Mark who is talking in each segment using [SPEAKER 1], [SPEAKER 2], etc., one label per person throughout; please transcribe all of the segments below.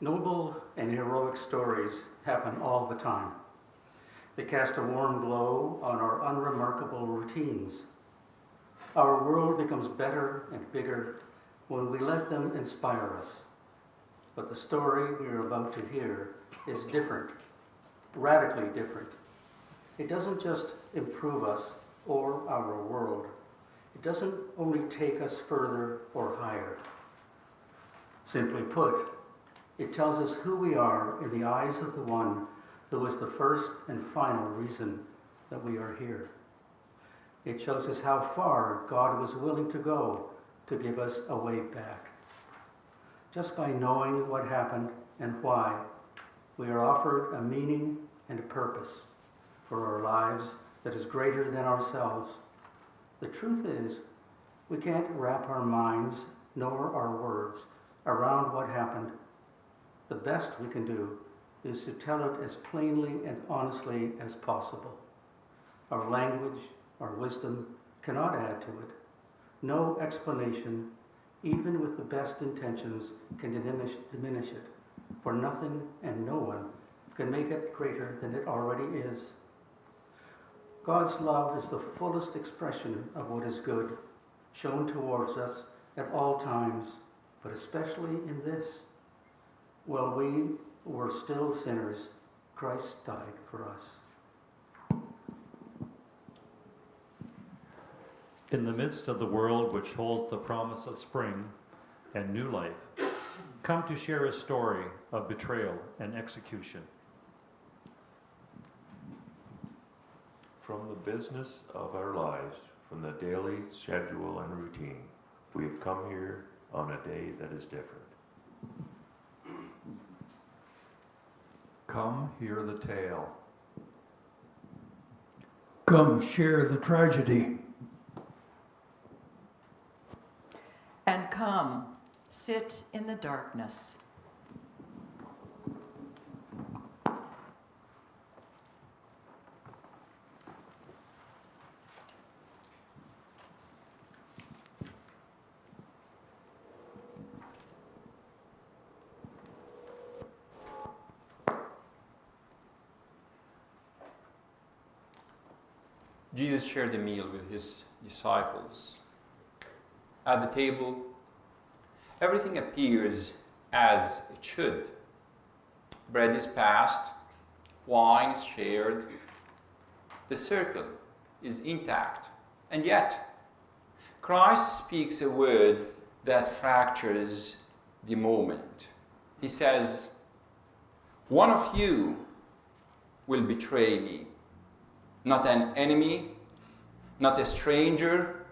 [SPEAKER 1] Noble and heroic stories happen all the time. They cast a warm glow on our unremarkable routines. Our world becomes better and bigger when we let them inspire us. But the story we are about to hear is different, radically different. It doesn't just improve us or our world. It doesn't only take us further or higher. Simply put, it tells us who we are in the eyes of the one who is the first and final reason that we are here. It shows us how far God was willing to go to give us a way back. Just by knowing what happened and why, we are offered a meaning and a purpose for our lives that is greater than ourselves. The truth is, we can't wrap our minds nor our words around what happened. The best we can do is to tell it as plainly and honestly as possible. Our language, our wisdom cannot add to it. No explanation, even with the best intentions, can diminish it, for nothing and no one can make it greater than it already is. God's love is the fullest expression of what is good, shown towards us at all times, but especially in this. While we were still sinners, Christ died for us.
[SPEAKER 2] In the midst of the world which holds the promise of spring and new life, come to share a story of betrayal and execution.
[SPEAKER 3] From the business of our lives, from the daily schedule and routine, we have come here on a day that is different.
[SPEAKER 4] Come hear the tale.
[SPEAKER 5] Come share the tragedy.
[SPEAKER 6] And come, sit in the darkness.
[SPEAKER 7] Jesus shared a meal with his disciples. At the table, everything appears as it should. Bread is passed, wine is shared, the circle is intact. And yet, Christ speaks a word that fractures the moment. He says, "One of you will betray me. Not an enemy, not a stranger,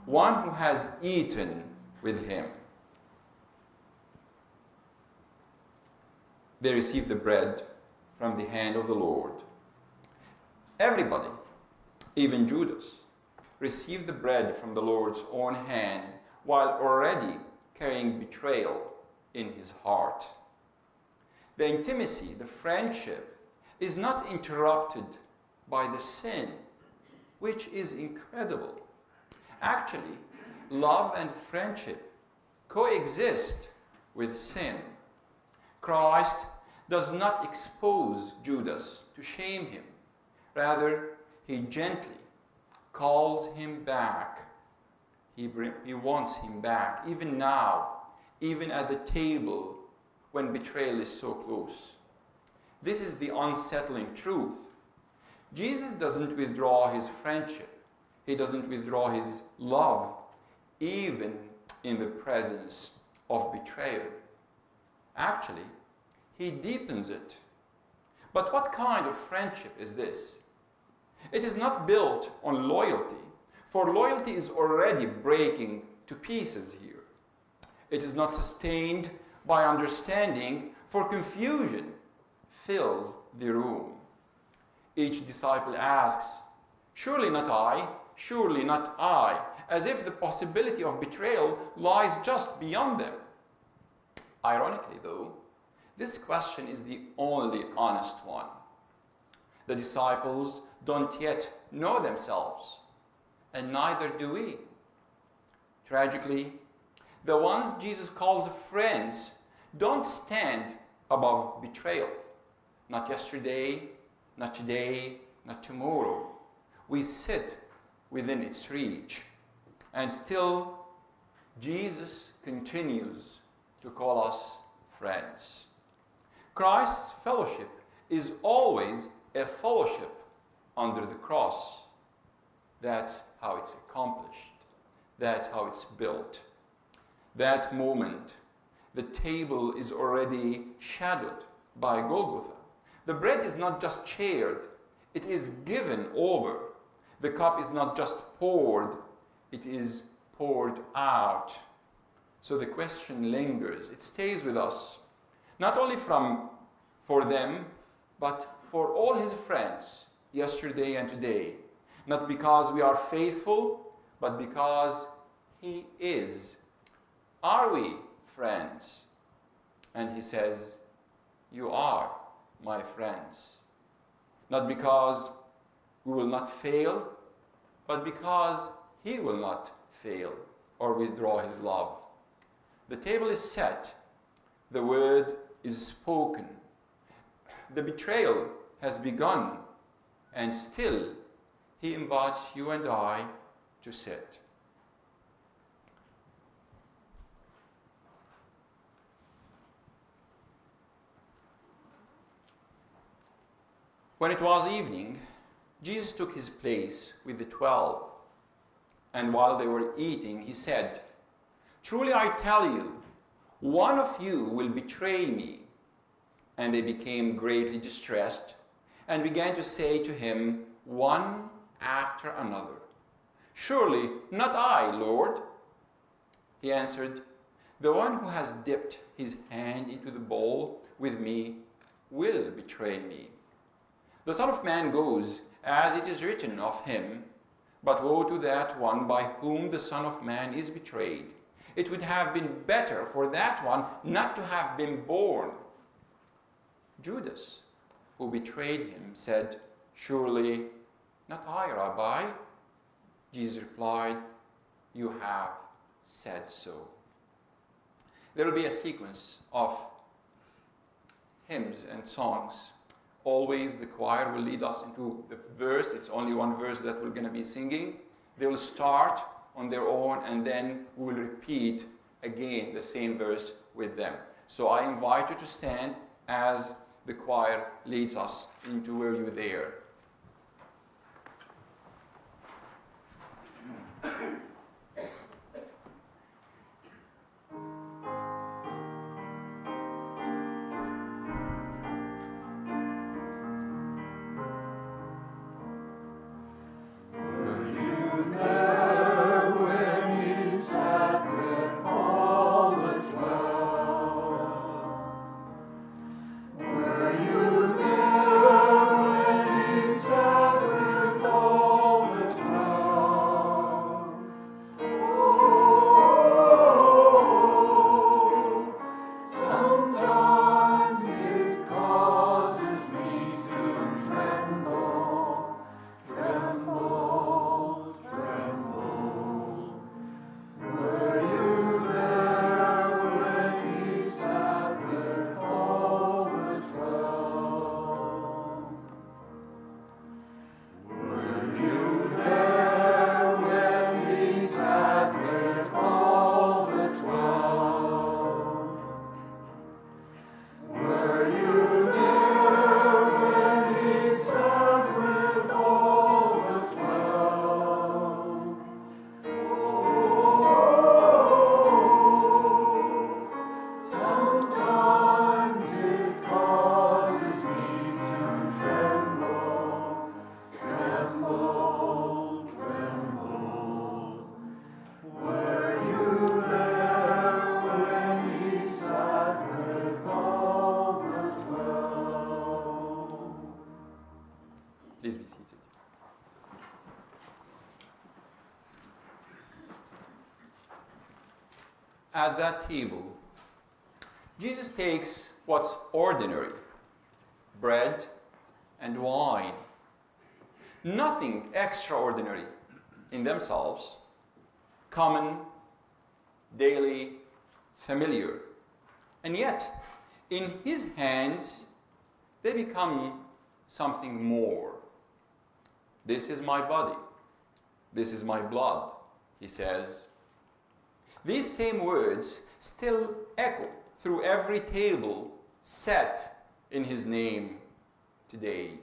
[SPEAKER 7] one who has eaten with him." They received the bread from the hand of the Lord. Everybody, even Judas, received the bread from the Lord's own hand while already carrying betrayal in his heart. The intimacy, the friendship, is not interrupted by the sin, which is incredible. Actually, love and friendship coexist with sin. Christ does not expose Judas to shame him. Rather, he gently calls him back. He wants him back, even now, even at the table when betrayal is so close. This is the unsettling truth. Jesus doesn't withdraw his friendship. He doesn't withdraw his love, even in the presence of betrayal. Actually, he deepens it. But what kind of friendship is this? It is not built on loyalty, for loyalty is already breaking to pieces here. It is not sustained by understanding, for confusion fills the room. Each disciple asks, "Surely not I, surely not I," as if the possibility of betrayal lies just beyond them. Ironically, though, this question is the only honest one. The disciples don't yet know themselves, and neither do we. Tragically, the ones Jesus calls friends don't stand above betrayal. Not yesterday, not today, not tomorrow. We sit within its reach. And still, Jesus continues to call us friends. Christ's fellowship is always a fellowship under the cross. That's how it's accomplished. That's how it's built. That moment, the table is already shadowed by Golgotha. The bread is not just shared, it is given over. The cup is not just poured, it is poured out. So the question lingers, it stays with us, not only for them, but for all his friends, yesterday and today. Not because we are faithful, but because he is. Are we friends? And he says, you are my friends. Not because we will not fail, but because he will not fail or withdraw his love. The table is set. The word is spoken. The betrayal has begun, and still he invites you and I to sit. When it was evening, Jesus took his place with the 12. And while they were eating, he said, "Truly I tell you, one of you will betray me." And they became greatly distressed and began to say to him, one after another, "Surely not I, Lord." He answered, "The one who has dipped his hand into the bowl with me will betray me. The Son of Man goes as it is written of him, but woe to that one by whom the Son of Man is betrayed. It would have been better for that one not to have been born." Judas, who betrayed him, said, "Surely not I, Rabbi." Jesus replied, "You have said so." There will be a sequence of hymns and songs. Always the choir will lead us into the verse. It's only one verse that we're going to be singing. They will start on their own, and then we will repeat again the same verse with them. So I invite you to stand as the choir leads us into where you're there. Please be seated. At that table, Jesus takes what's ordinary, bread and wine. Nothing extraordinary in themselves, common, daily, familiar. And yet, in his hands, they become something more. This is my body. This is my blood, he says. These same words still echo through every table set in his name today.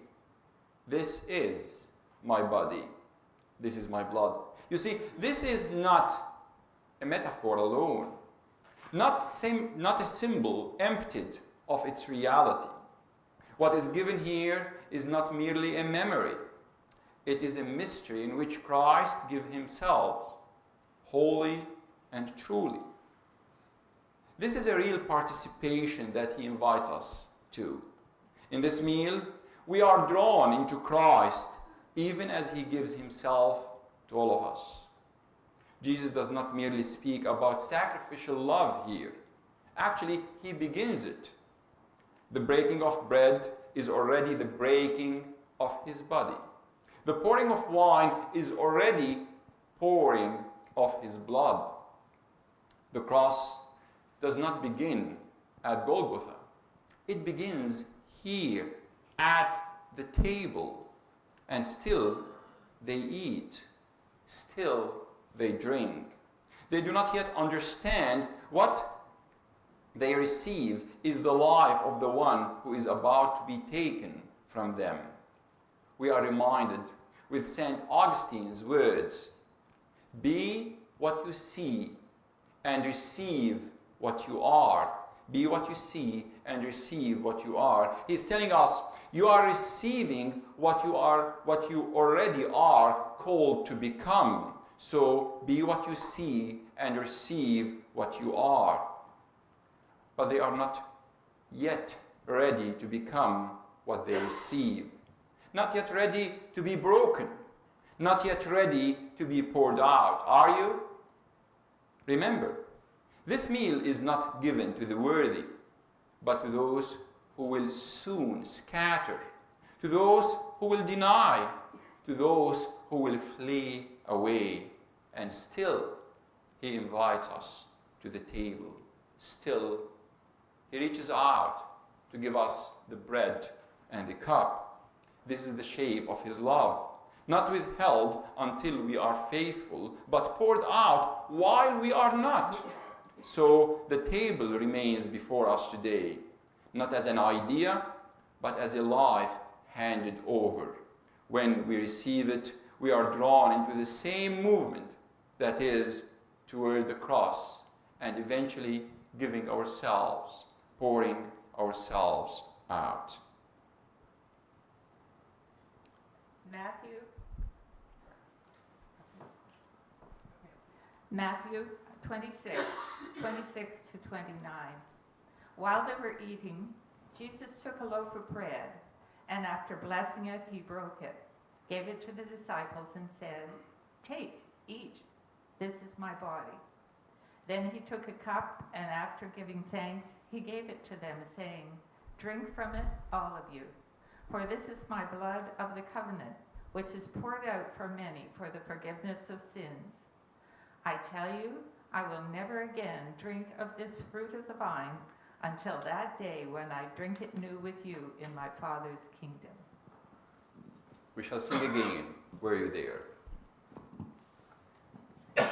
[SPEAKER 7] This is my body. This is my blood. You see, this is not a metaphor alone, not a symbol emptied of its reality. What is given here is not merely a memory. It is a mystery in which Christ gives himself, wholly and truly. This is a real participation that he invites us to. In this meal, we are drawn into Christ even as he gives himself to all of us. Jesus does not merely speak about sacrificial love here. Actually, he begins it. The breaking of bread is already the breaking of his body. The pouring of wine is already pouring of his blood. The cross does not begin at Golgotha. It begins here at the table. And still they eat. Still they drink. They do not yet understand what they receive is the life of the one who is about to be taken from them. We are reminded with St. Augustine's words, "Be what you see and receive what you are." Be what you see and receive what you are. He's telling us, you are receiving what you already are called to become. So be what you see and receive what you are. But they are not yet ready to become what they receive. Not yet ready to be broken. Not yet ready to be poured out. Are you? Remember, this meal is not given to the worthy, but to those who will soon scatter, to those who will deny, to those who will flee away. And still, he invites us to the table. Still, he reaches out to give us the bread and the cup. This is the shape of his love, not withheld until we are faithful, but poured out while we are not. So the table remains before us today, not as an idea, but as a life handed over. When we receive it, we are drawn into the same movement, that is, toward the cross, and eventually giving ourselves, pouring ourselves out.
[SPEAKER 4] Matthew 26 to 29. While they were eating, Jesus took a loaf of bread, and after blessing it, he broke it, gave it to the disciples, and said, "Take, eat, this is my body." Then he took a cup, and after giving thanks, he gave it to them, saying, "Drink from it, all of you, for this is my blood of the covenant, which is poured out for many for the forgiveness of sins. I tell you, I will never again drink of this fruit of the vine until that day when I drink it new with you in my Father's kingdom."
[SPEAKER 7] We shall sing again. Were you there?
[SPEAKER 8] Were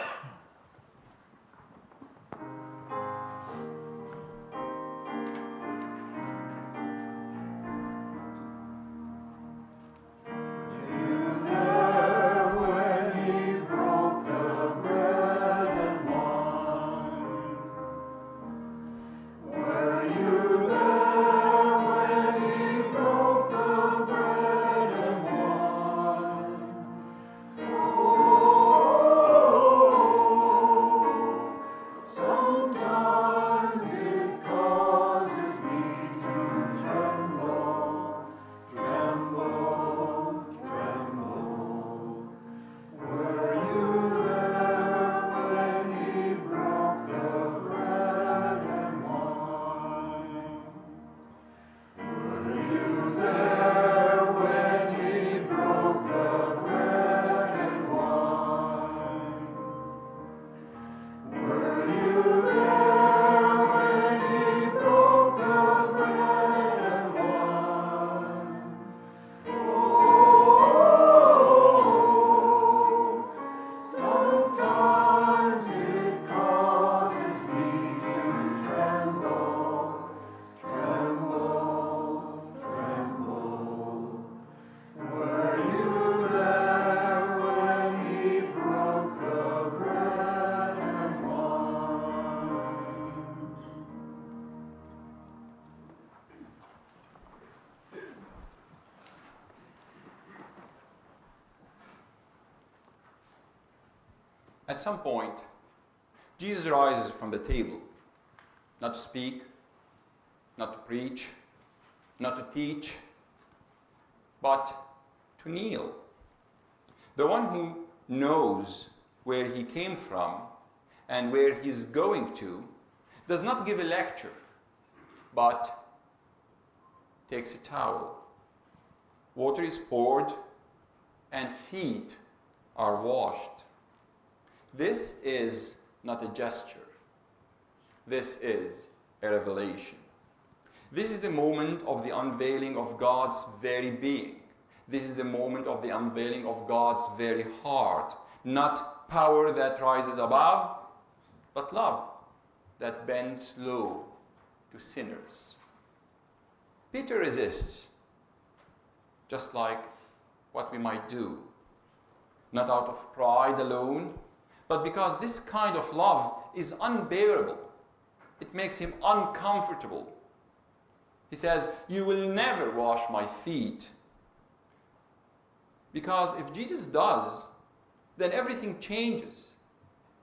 [SPEAKER 7] At some point, Jesus rises from the table, not to speak, not to preach, not to teach, but to kneel. The one who knows where he came from and where he's going to does not give a lecture, but takes a towel. Water is poured and feet are washed. This is not a gesture. This is a revelation. This is the moment of the unveiling of God's very being. This is the moment of the unveiling of God's very heart. Not power that rises above, but love that bends low to sinners. Peter resists, just like what we might do. Not out of pride alone, but because this kind of love is unbearable. It makes him uncomfortable. He says, "You will never wash my feet." Because if Jesus does, then everything changes.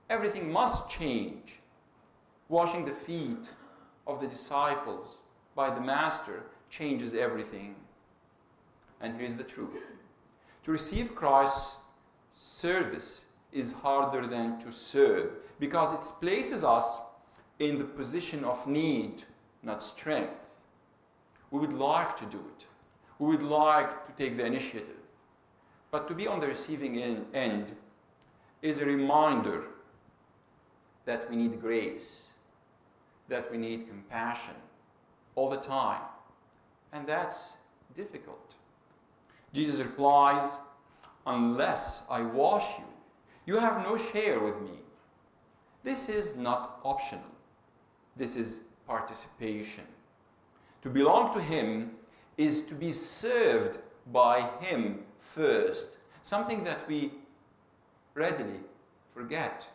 [SPEAKER 7] Everything must change. Washing the feet of the disciples by the Master changes everything. And here's the truth. To receive Christ's service is harder than to serve, because it places us in the position of need, not strength. We would like to do it. We would like to take the initiative. But to be on the receiving end is a reminder that we need grace, that we need compassion all the time. And that's difficult. Jesus replies, "Unless I wash you, you have no share with me." This is not optional. This is participation. To belong to Him is to be served by Him first, something that we readily forget.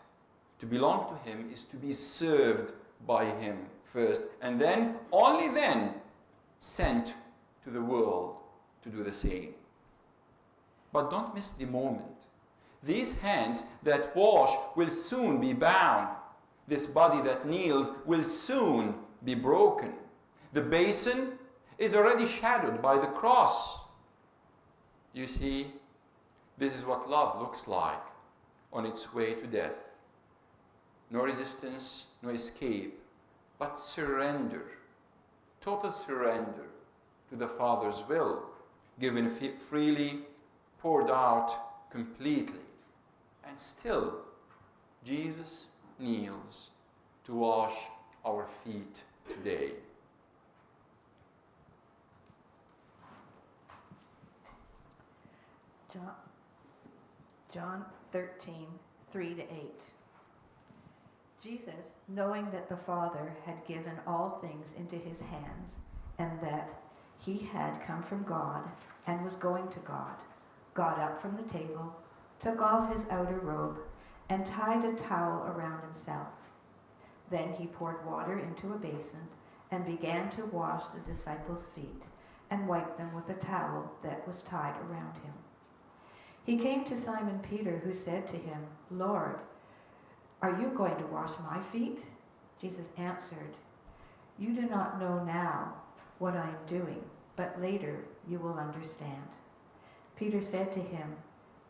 [SPEAKER 7] To belong to Him is to be served by Him first, and then, only then, sent to the world to do the same. But don't miss the moment. These hands that wash will soon be bound. This body that kneels will soon be broken. The basin is already shadowed by the cross. You see, this is what love looks like on its way to death. No resistance, no escape, but surrender, total surrender to the Father's will, given freely, poured out completely. And still, Jesus kneels to wash our feet today.
[SPEAKER 8] John 13, 3-8. Jesus, knowing that the Father had given all things into his hands, and that he had come from God and was going to God, got up from the table, took off his outer robe, and tied a towel around himself. Then he poured water into a basin and began to wash the disciples' feet and wiped them with a towel that was tied around him. He came to Simon Peter, who said to him, "Lord, are you going to wash my feet?" Jesus answered, "You do not know now what I am doing, but later you will understand." Peter said to him,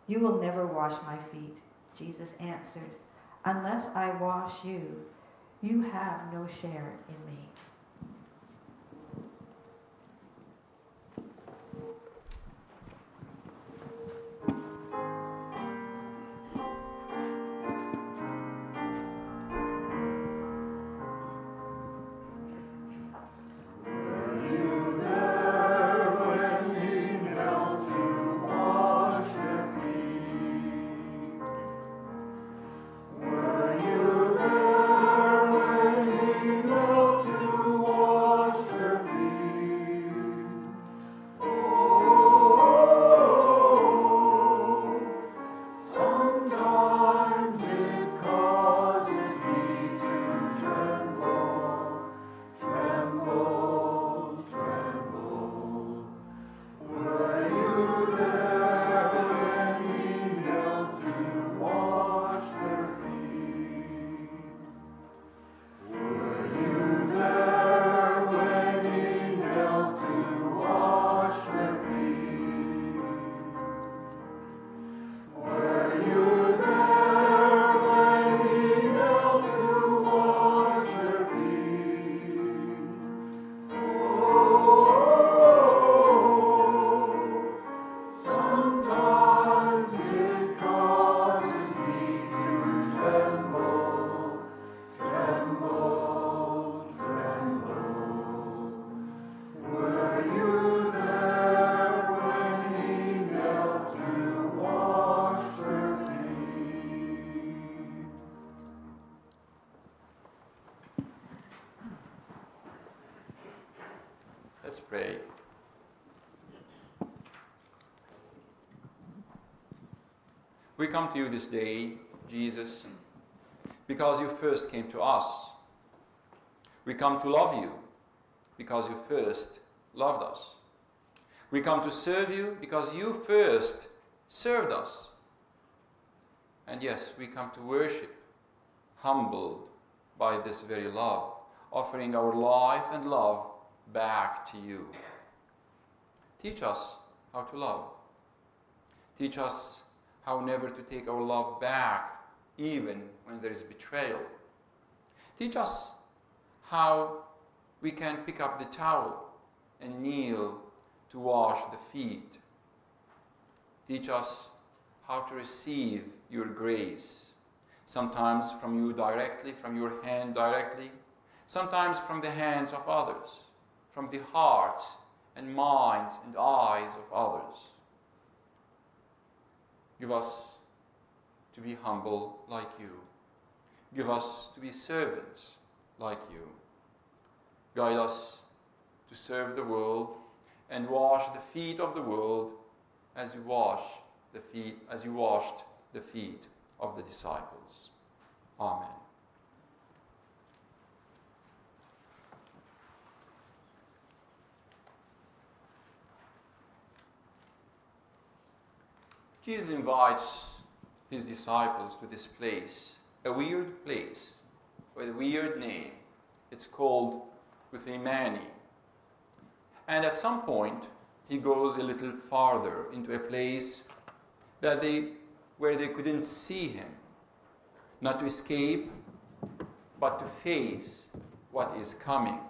[SPEAKER 8] "You will never wash my feet." Jesus answered, "Unless I wash you, you have no share in me."
[SPEAKER 9] Were you there when he knelt to
[SPEAKER 7] Let's pray. We come to you this day, Jesus, because you first came to us. We come to love you because you first loved us. We come to serve you because you first served us. And yes, we come to worship, humbled by this very love, offering our life and love back to you. Teach us how to love. Teach us how never to take our love back, even when there is betrayal. Teach us how we can pick up the towel and kneel to wash the feet. Teach us how to receive your grace, sometimes from you directly, from your hand directly, sometimes from the hands of others, from the hearts and minds and eyes of others. Give us to be humble like you. Give us to be servants like you. Guide us to serve the world and wash the feet of the world as you washed the feet of the disciples. Amen. Jesus invites his disciples to this place, a weird place with a weird name. It's called Gethsemane. And at some point, he goes a little farther into a place where they couldn't see him, not to escape, but to face what is coming.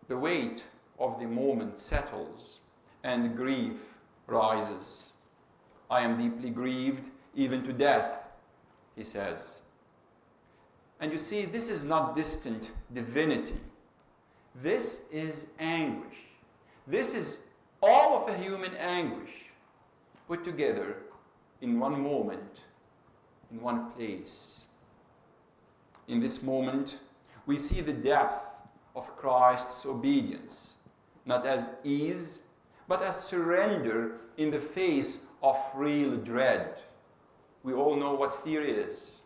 [SPEAKER 7] The weight of the moment settles, and grief rises. I am deeply grieved, even to death, he says. And you see, this is not distant divinity. This is anguish. This is all of a human anguish put together in one moment, in one place. In this moment, we see the depth of Christ's obedience, not as ease, but as surrender in the face of real dread. We all know what fear is.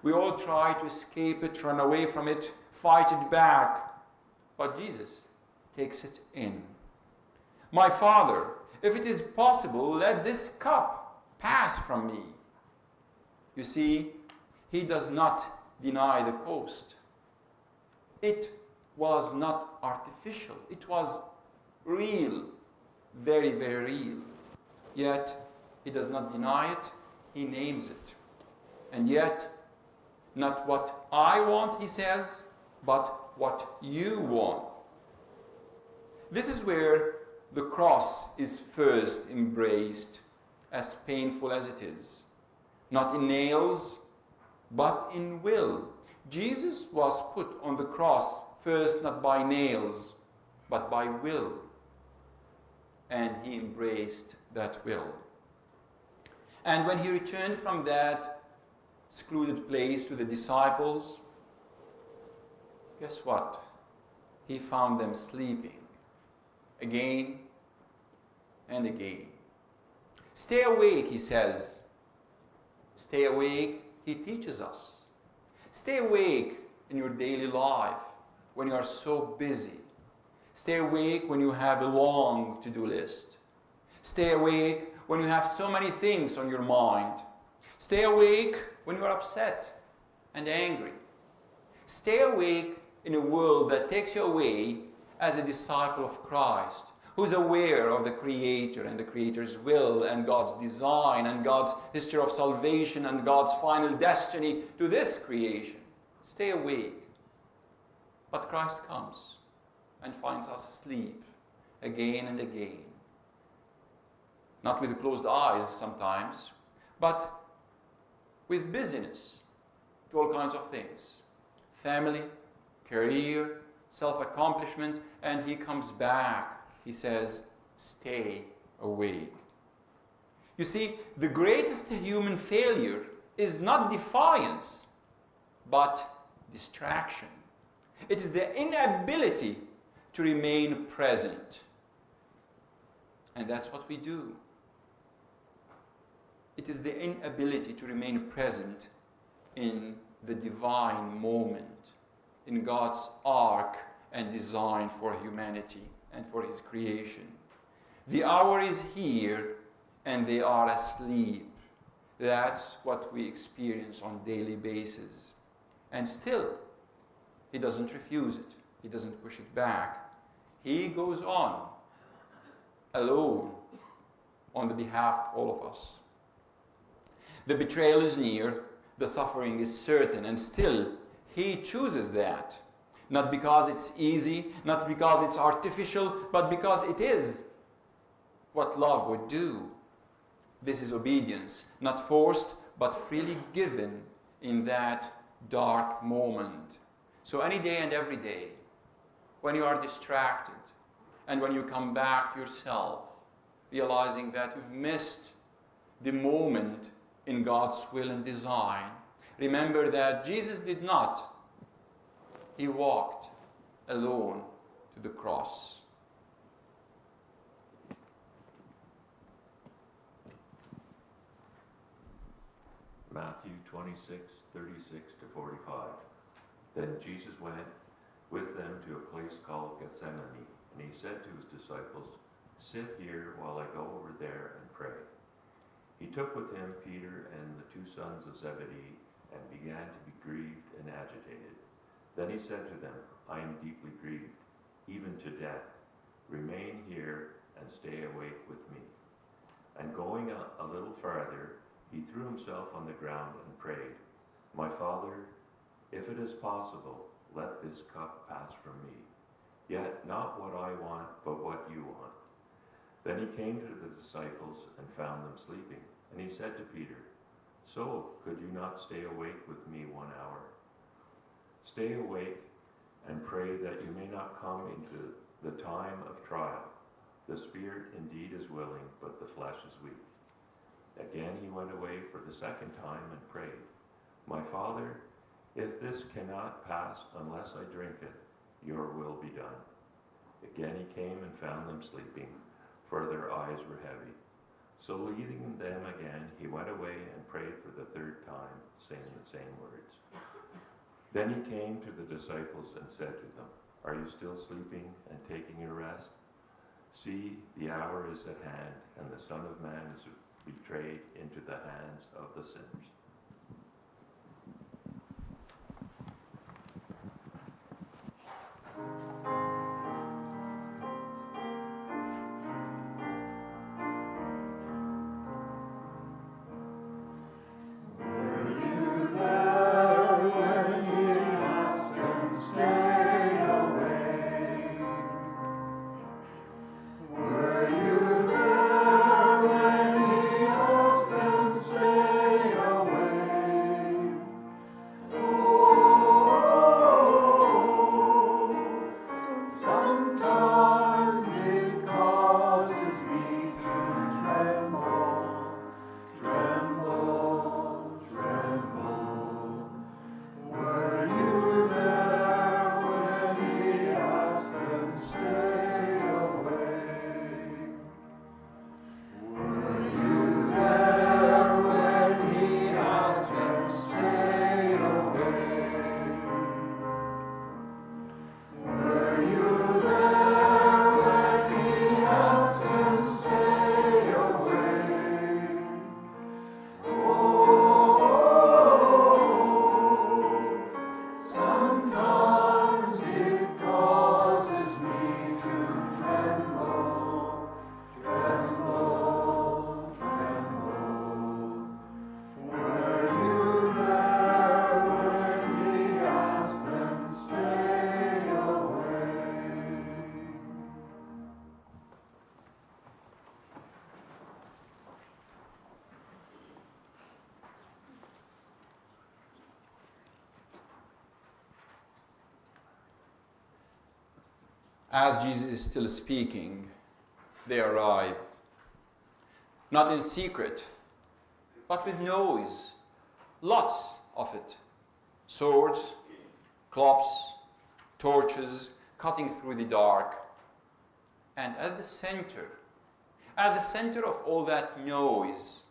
[SPEAKER 7] We all try to escape it, run away from it, fight it back. But Jesus takes it in. My Father, if it is possible, let this cup pass from me. You see, he does not deny the cost. It was not artificial. It was real, very, very real. Yet, he does not deny it, he names it. And yet, not what I want, he says, but what you want. This is where the cross is first embraced, as painful as it is. Not in nails, but in will. Jesus was put on the cross first not by nails, but by will. And he embraced that will. And when he returned from that secluded place to the disciples, guess what? He found them sleeping again and again. Stay awake, he says. Stay awake, he teaches us. Stay awake in your daily life when you are so busy. Stay awake when you have a long to-do list. Stay awake when you have so many things on your mind. Stay awake when you are upset and angry. Stay awake in a world that takes you away as a disciple of Christ, who's aware of the Creator and the Creator's will and God's design and God's history of salvation and God's final destiny to this creation. Stay awake. But Christ comes and finds us asleep again and again. Not with closed eyes sometimes, but with busyness to all kinds of things. Family, career, self-accomplishment, and he comes back. He says, stay awake. You see, the greatest human failure is not defiance, but distraction. It is the inability to remain present. And that's what we do. It is the inability to remain present in the divine moment, in God's arc and design for humanity and for His creation. The hour is here and they are asleep. That's what we experience on a daily basis. And still, He doesn't refuse it. He doesn't push it back. He goes on, alone, on the behalf of all of us. The betrayal is near, the suffering is certain, and still, He chooses that. Not because it's easy, not because it's artificial, but because it is what love would do. This is obedience, not forced, but freely given in that dark moment. So any day and every day, when you are distracted, and when you come back to yourself, realizing that you've missed the moment in God's will and design, remember that Jesus did not. He walked alone to the cross.
[SPEAKER 3] Matthew 26:36-45. Then Jesus went with them to a place called Gethsemane, and He said to His disciples, "Sit here while I go over there and pray." He took with Him Peter and the 2 sons of Zebedee and began to be grieved and agitated. Then He said to them, "I am deeply grieved, even to death. Remain here and stay awake with me." And going a little farther, He threw Himself on the ground and prayed, "My Father, if it is possible, let this cup pass from me. Yet not what I want, but what you want." Then He came to the disciples and found them sleeping. And He said to Peter, "So could you not stay awake with me 1 hour? Stay awake and pray that you may not come into the time of trial. The spirit indeed is willing, but the flesh is weak." Again He went away for the second time and prayed, "My Father, if this cannot pass unless I drink it, your will be done." Again He came and found them sleeping, for their eyes were heavy. So leaving them again, He went away and prayed for the third time, saying the same words. Then He came to the disciples and said to them, "Are you still sleeping and taking your rest? See, the hour is at hand, and the Son of Man is betrayed into the hands of the sinners."
[SPEAKER 7] As Jesus is still speaking, they arrive. Not in secret, but with noise. Lots of it. Swords, clubs, torches cutting through the dark. And at the center of all that noise,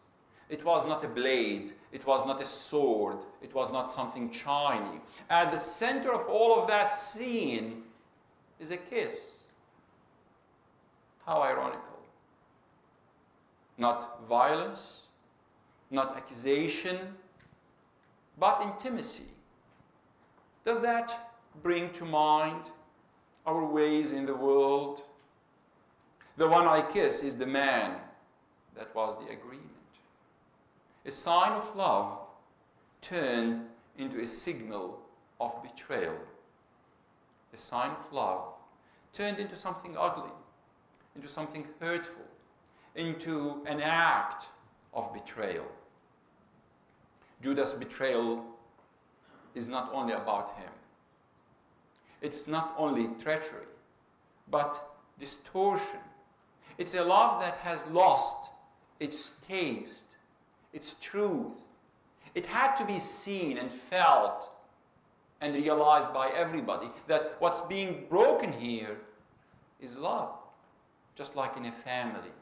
[SPEAKER 7] it was not a blade, it was not a sword, it was not something shiny. At the center of all of that scene is a kiss. How ironical. Not violence, not accusation, but intimacy. Does that bring to mind our ways in the world? The one I kiss is the man. That was the agreement. A sign of love turned into a signal of betrayal. A sign of love turned into something ugly, into something hurtful, into an act of betrayal. Judas' betrayal is not only about him. It's not only treachery, but distortion. It's a love that has lost its taste, its truth. It had to be seen and felt and realized by everybody that what's being broken here is love, just like in a family.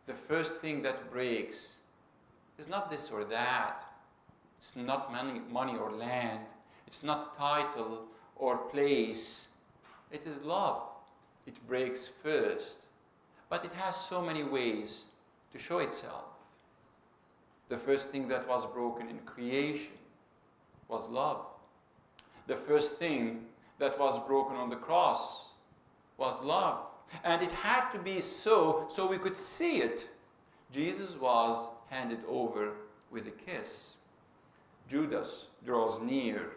[SPEAKER 7] The first thing that breaks is not this or that. It's not money or land. It's not title or place. It is love. It breaks first. But it has so many ways to show itself. The first thing that was broken in creation was love. The first thing that was broken on the cross was love. And it had to be so we could see it. Jesus was handed over with a kiss. Judas draws near.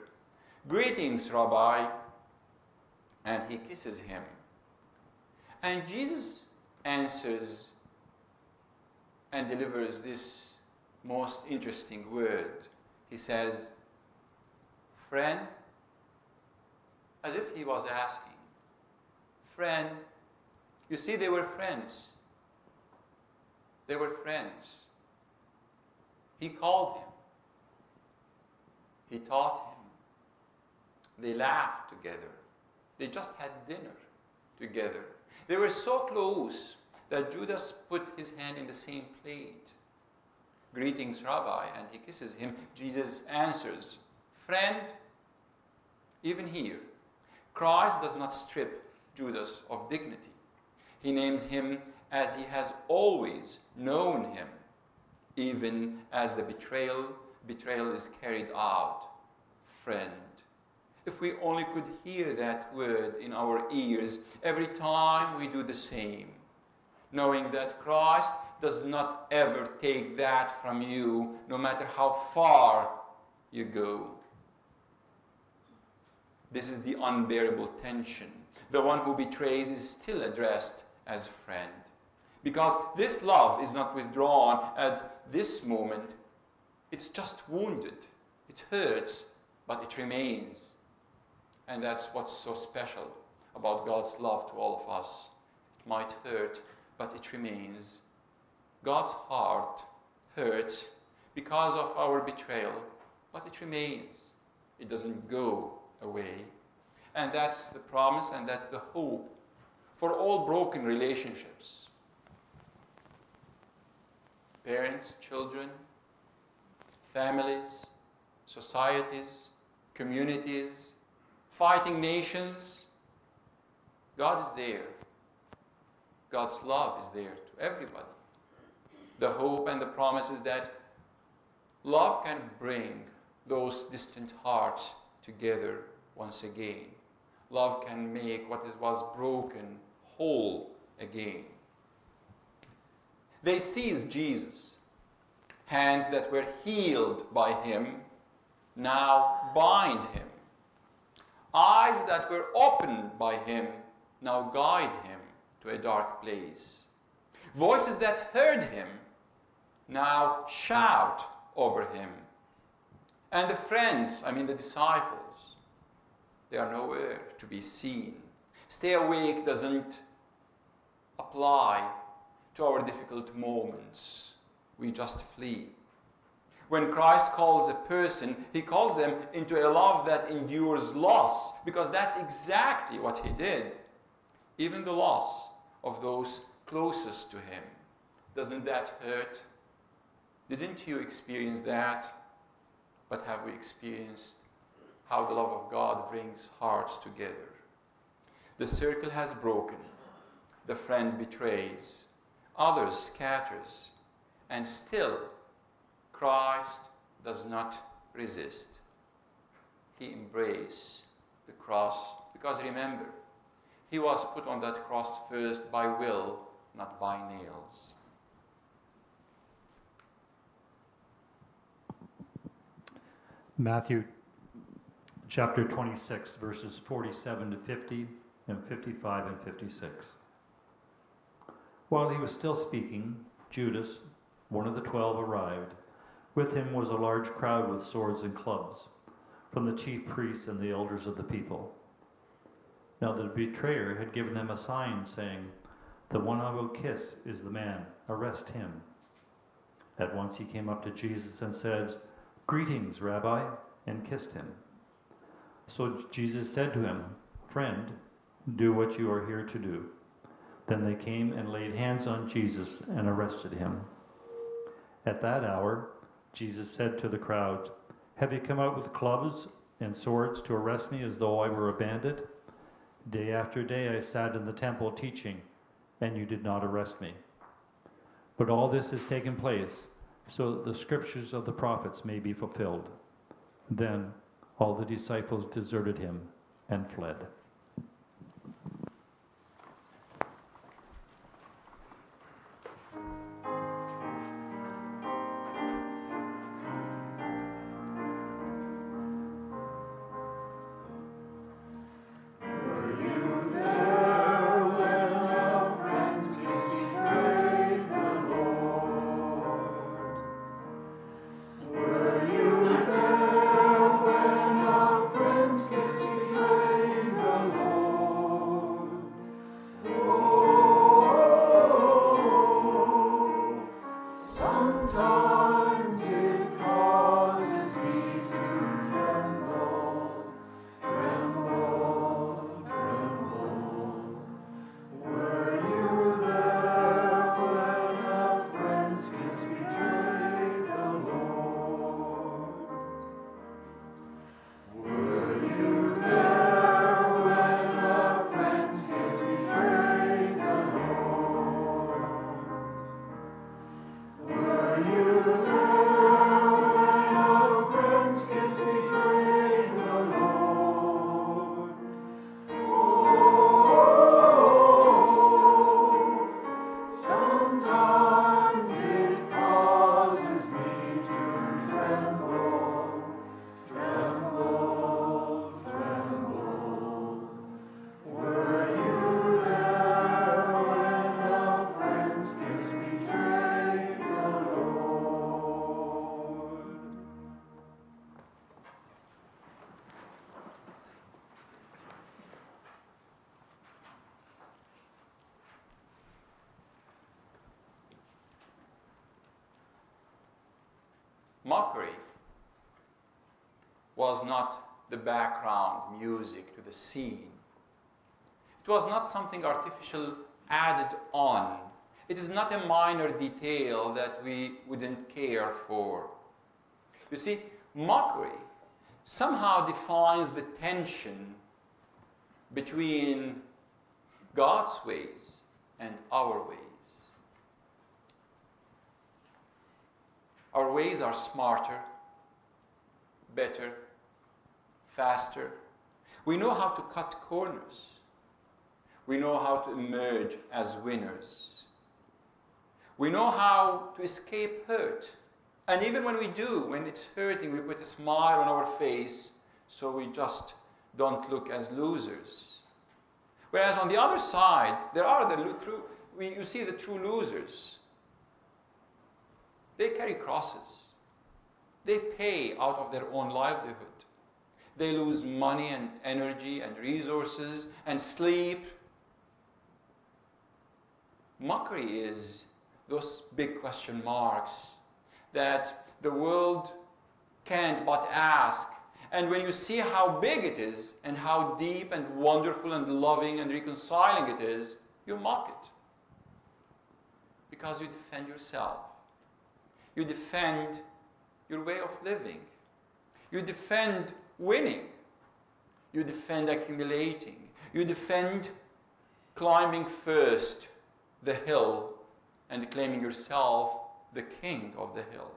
[SPEAKER 7] "Greetings, Rabbi." And he kisses him. And Jesus answers and delivers this most interesting word. He says, "Friend," as if he was asking, "Friend." You see, they were friends. They were friends. He called him. He taught him. They laughed together. They just had dinner together. They were so close that Judas put his hand in the same plate. "Greetings, Rabbi," and he kisses him. Jesus answers, "Friend." Even here, Christ does not strip Judas of dignity. He names him as he has always known him, even as the betrayal is carried out. Friend. If we only could hear that word in our ears every time we do the same, knowing that Christ does not ever take that from you, no matter how far you go. This is the unbearable tension. The one who betrays is still addressed as friend. Because this love is not withdrawn at this moment. It's just wounded. It hurts, but it remains. And that's what's so special about God's love to all of us. It might hurt, but it remains. God's heart hurts because of our betrayal, but it remains. It doesn't go away. And that's the promise and that's the hope for all broken relationships. Parents, children, families, societies, communities, fighting nations. God is there. God's love is there to everybody. The hope and the promise is that love can bring those distant hearts together once again. Love can make what was broken whole again. They seized Jesus. Hands that were healed by him now bind him. Eyes that were opened by him now guide him to a dark place. Voices that heard him now shout over him. And the friends, the disciples, they are nowhere to be seen. Stay awake doesn't apply to our difficult moments. We just flee. When Christ calls a person, he calls them into a love that endures loss, because that's exactly what he did. Even the loss of those closest to him. Doesn't that hurt? Didn't you experience that? But have we experienced how the love of God brings hearts together? The circle has broken. The friend betrays. Others scatters. And still, Christ does not resist. He embraced the cross because remember, he was put on that cross first by will, not by nails.
[SPEAKER 2] Matthew chapter 26, verses 47 to 50 and 55 and 56. While he was still speaking, Judas, one of the 12, arrived. With him was a large crowd with swords and clubs, from the chief priests and the elders of the people. Now the betrayer had given them a sign, saying, "The one I will kiss is the man. Arrest him." At once he came up to Jesus and said, "Greetings, Rabbi," and kissed him. So Jesus said to him, "Friend, do what you are here to do." Then they came and laid hands on Jesus and arrested him. At that hour, Jesus said to the crowd, "Have you come out with clubs and swords to arrest me as though I were a bandit? Day after day I sat in the temple teaching, and you did not arrest me. But all this has taken place so that the scriptures of the prophets may be fulfilled." Then all the disciples deserted him and fled.
[SPEAKER 7] Mockery was not the background music to the scene. It was not something artificial added on. It is not a minor detail that we wouldn't care for. You see, mockery somehow defines the tension between God's ways and our ways. Our ways are smarter, better, faster. We know how to cut corners. We know how to emerge as winners. We know how to escape hurt. And even when we do, when it's hurting, we put a smile on our face so we just don't look as losers. Whereas on the other side, there are you see the true losers. They carry crosses. They pay out of their own livelihood. They lose money and energy and resources and sleep. Mockery is those big question marks that the world can't but ask. And when you see how big it is, and how deep and wonderful and loving and reconciling it is, you mock it. Because you defend yourself. You defend your way of living. You defend winning. You defend accumulating. You defend climbing first the hill and claiming yourself the king of the hill.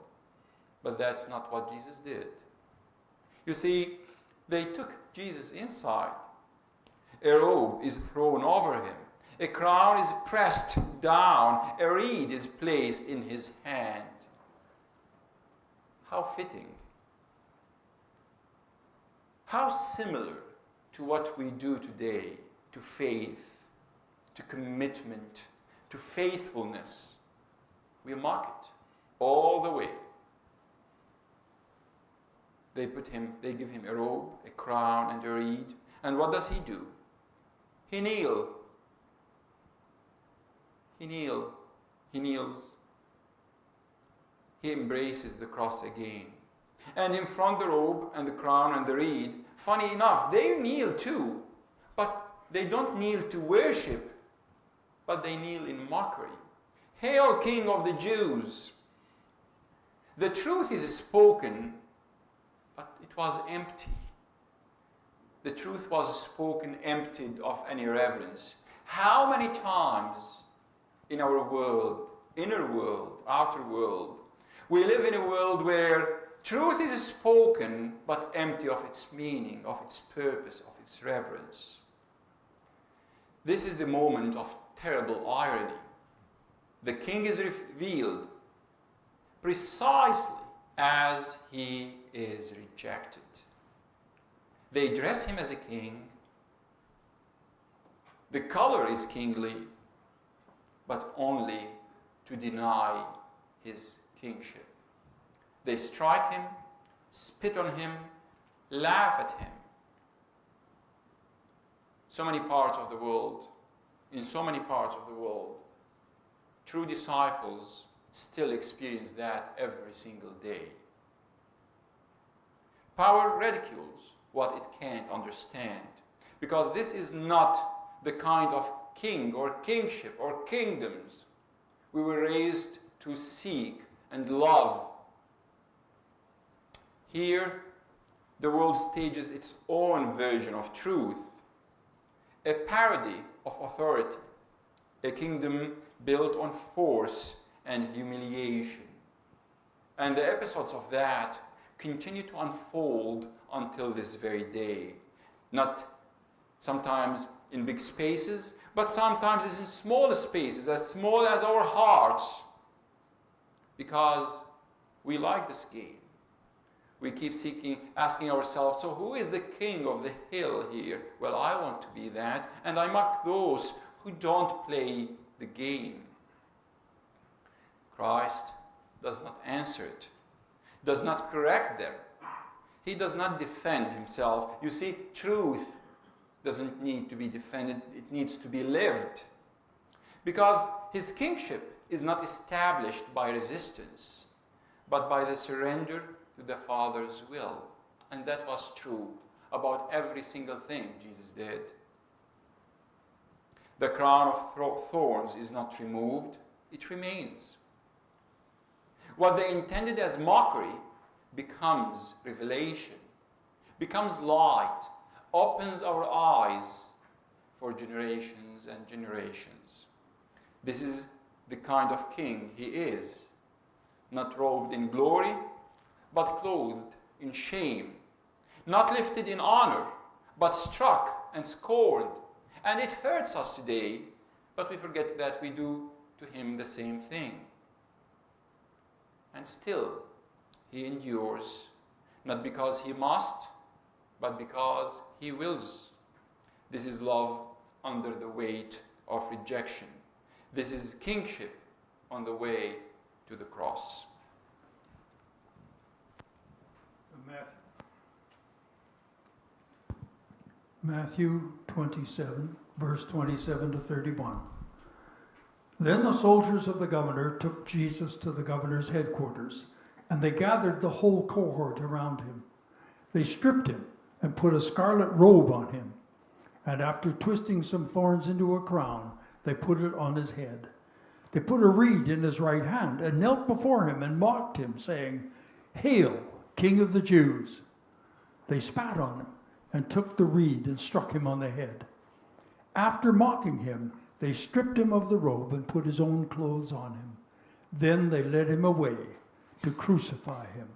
[SPEAKER 7] But that's not what Jesus did. You see, they took Jesus inside. A robe is thrown over him. A crown is pressed down. A reed is placed in his hand. How fitting. How similar to what we do today, to faith, to commitment, to faithfulness. We mock it all the way. They give him a robe, a crown, and a reed. And what does he do? He kneels. He embraces the cross again. And in front the robe and the crown and the reed, funny enough, they kneel too. But they don't kneel to worship, but they kneel in mockery. Hail, King of the Jews! The truth is spoken, but it was empty. The truth was spoken emptied of any reverence. How many times in our world, inner world, outer world, we live in a world where truth is spoken, but empty of its meaning, of its purpose, of its reverence. This is the moment of terrible irony. The king is revealed precisely as he is rejected. They dress him as a king. The color is kingly, but only to deny his kingship. They strike him, spit on him, laugh at him. So many parts of the world, in so many parts of the world, true disciples still experience that every single day. Power ridicules what it can't understand, because this is not the kind of king or kingship or kingdoms we were raised to seek and love. Here, the world stages its own version of truth, a parody of authority, a kingdom built on force and humiliation. And the episodes of that continue to unfold until this very day. Not sometimes in big spaces, but sometimes it's in smaller spaces, as small as our hearts. Because we like this game. We keep asking ourselves, so who is the king of the hill here? Well, I want to be that, and I mock those who don't play the game. Christ does not answer it, does not correct them. He does not defend himself. You see, truth doesn't need to be defended, it needs to be lived. Because his kingship is not established by resistance, but by the surrender to the Father's will. And that was true about every single thing Jesus did. The crown of thorns is not removed, it remains. What they intended as mockery becomes revelation, becomes light, opens our eyes for generations and generations. This is the kind of king he is, not robed in glory, but clothed in shame, not lifted in honor, but struck and scorned. And it hurts us today, but we forget that we do to him the same thing. And still, he endures, not because he must, but because he wills. This is love under the weight of rejection. This is kingship on the way to the cross.
[SPEAKER 5] Matthew 27, verse 27 to 31. Then the soldiers of the governor took Jesus to the governor's headquarters, and they gathered the whole cohort around him. They stripped him and put a scarlet robe on him, and after twisting some thorns into a crown, they put it on his head. They put a reed in his right hand and knelt before him and mocked him, saying, "Hail, King of the Jews!" They spat on him and took the reed and struck him on the head. After mocking him, they stripped him of the robe and put his own clothes on him. Then they led him away to crucify him.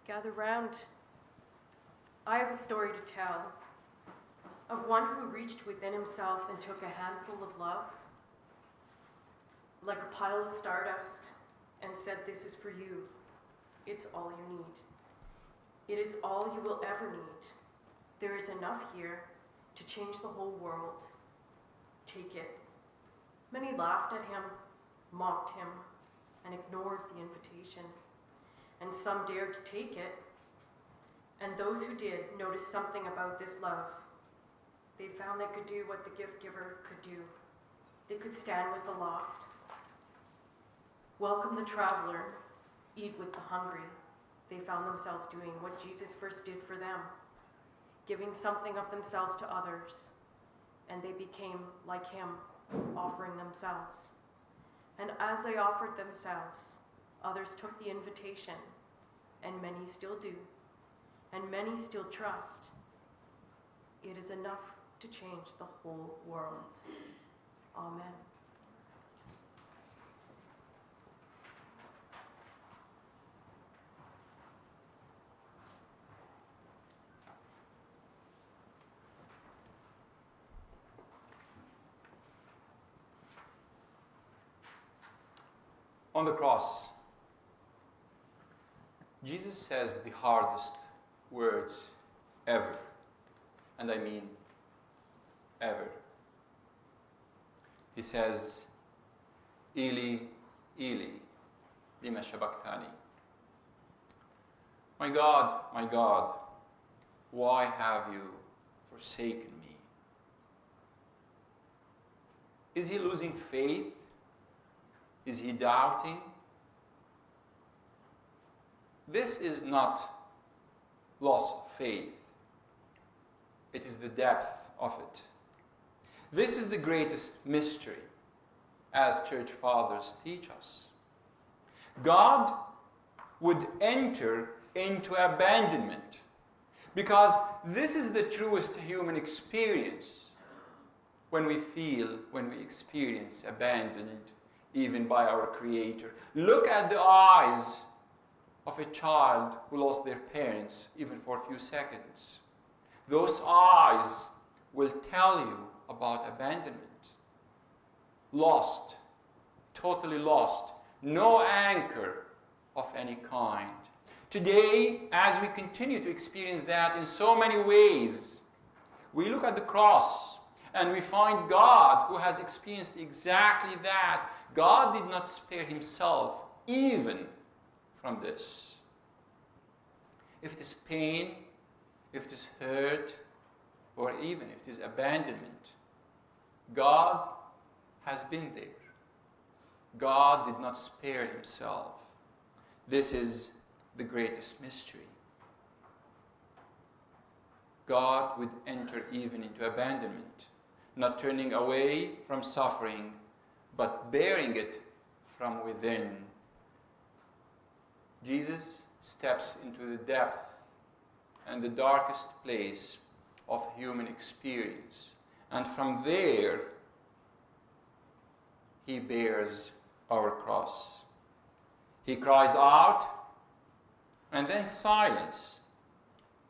[SPEAKER 9] Gather round. I have a story to tell of one who reached within himself and took a handful of love, like a pile of stardust, and said, "This is for you. It's all you need. It is all you will ever need. There is enough here to change the whole world. Take it." Many laughed at him, mocked him, and ignored the invitation. And some dared to take it, and those who did noticed something about this love. They found they could do what the gift giver could do. They could stand with the lost, welcome the traveler, eat with the hungry. They found themselves doing what Jesus first did for them, giving something of themselves to others, and they became like him, offering themselves. And as they offered themselves, others took the invitation, and many still do, and many still trust. It is enough to change the whole world. Amen.
[SPEAKER 7] On the cross, Jesus says the hardest words ever, and I mean ever. He says, "Eli, Eli, lima sabachthani." My God, why have you forsaken me? Is he losing faith? Is he doubting? This is not loss of faith. It is the depth of it. This is the greatest mystery, as church fathers teach us. God would enter into abandonment, because this is the truest human experience when we experience abandoned even by our Creator. Look at the eyes of a child who lost their parents even for a few seconds. Those eyes will tell you about abandonment. Lost totally lost, no anchor of any kind. Today, as we continue to experience that in so many ways, we look at the cross and we find God who has experienced exactly that. God did not spare himself even from this. If it is pain, if it is hurt, or even if it is abandonment, God has been there. God did not spare himself. This is the greatest mystery. God would enter even into abandonment, not turning away from suffering, but bearing it from within. Jesus steps into the depth and the darkest place of human experience, and from there he bears our cross. He cries out, and then silence.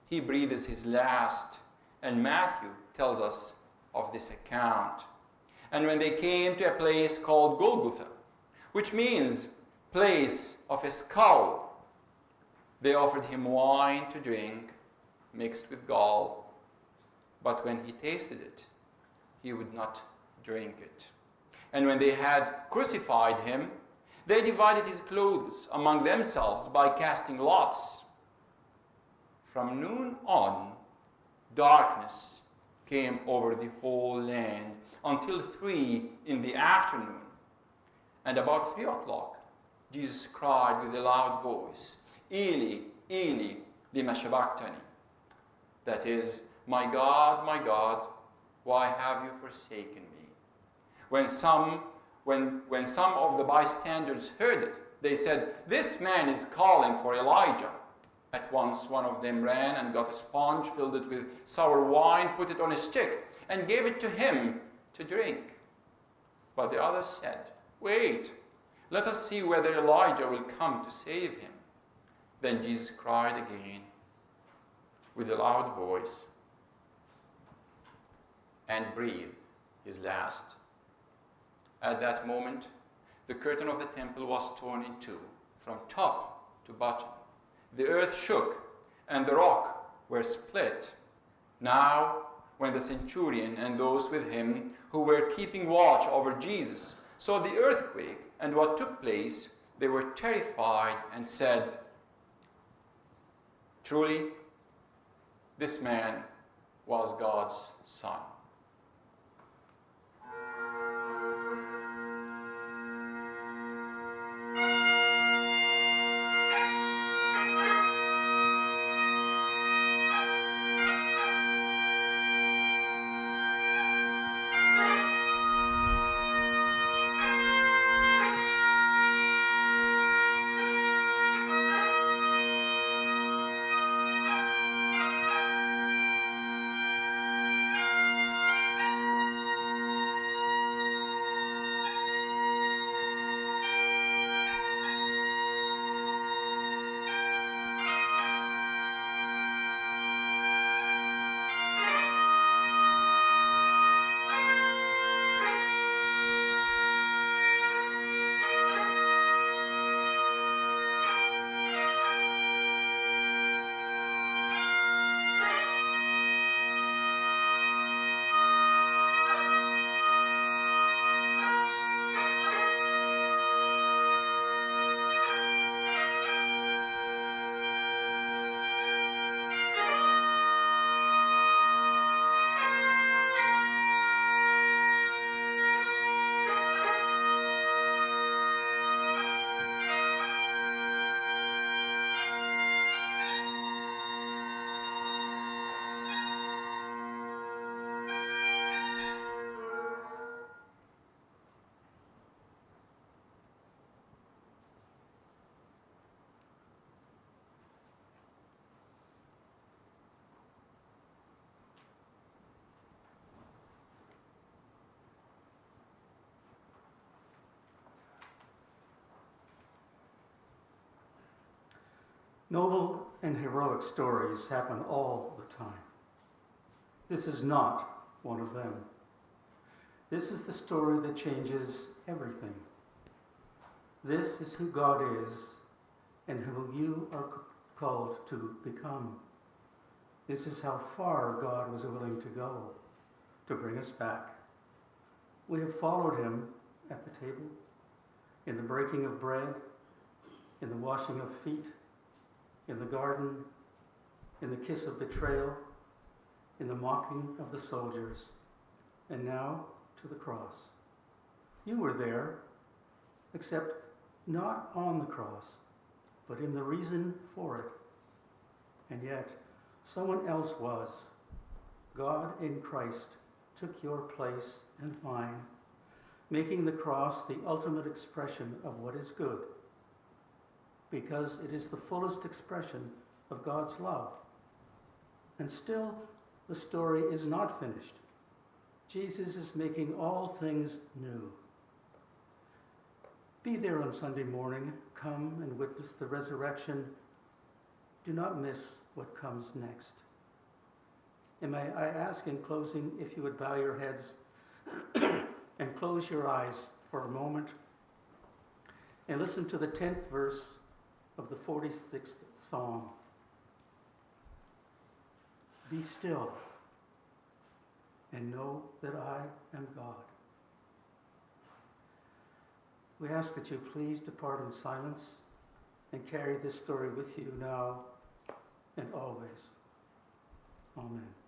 [SPEAKER 7] He breathes his last, and Matthew tells us of this account. And when they came to a place called Golgotha, which means place of a skull, they offered him wine to drink mixed with gall, but when he tasted it, he would not drink it. And when they had crucified him, they divided his clothes among themselves by casting lots. From noon on, darkness came over the whole land until 3 p.m. And about 3 o'clock, Jesus cried with a loud voice, Eli, Eli, lima sabachthani. That is, my God, why have you forsaken me? When some of the bystanders heard it, they said, this man is calling for Elijah. At once one of them ran and got a sponge, filled it with sour wine, put it on a stick, and gave it to him to drink. But the others said, wait, let us see whether Elijah will come to save him. Then Jesus cried again with a loud voice and breathed his last. At that moment, the curtain of the temple was torn in two, from top to bottom. The earth shook, and the rock were split. Now, when the centurion and those with him who were keeping watch over Jesus saw the earthquake and what took place, they were terrified and said, truly, this man was God's Son.
[SPEAKER 1] Noble and heroic stories happen all the time. This is not one of them. This is the story that changes everything. This is who God is and who you are called to become. This is how far God was willing to go to bring us back. We have followed him at the table, in the breaking of bread, in the washing of feet, in the garden, in the kiss of betrayal, in the mocking of the soldiers, and now to the cross. You were there, except not on the cross, but in the reason for it. And yet, someone else was. God in Christ took your place and mine, making the cross the ultimate expression of what is good, because it is the fullest expression of God's love. And still, the story is not finished. Jesus is making all things new. Be there on Sunday morning. Come and witness the resurrection. Do not miss what comes next. And may I ask in closing if you would bow your heads and close your eyes for a moment and listen to the 10th verse of the 46th Psalm. Be still and know that I am God. We ask that you please depart in silence and carry this story with you now and always. Amen.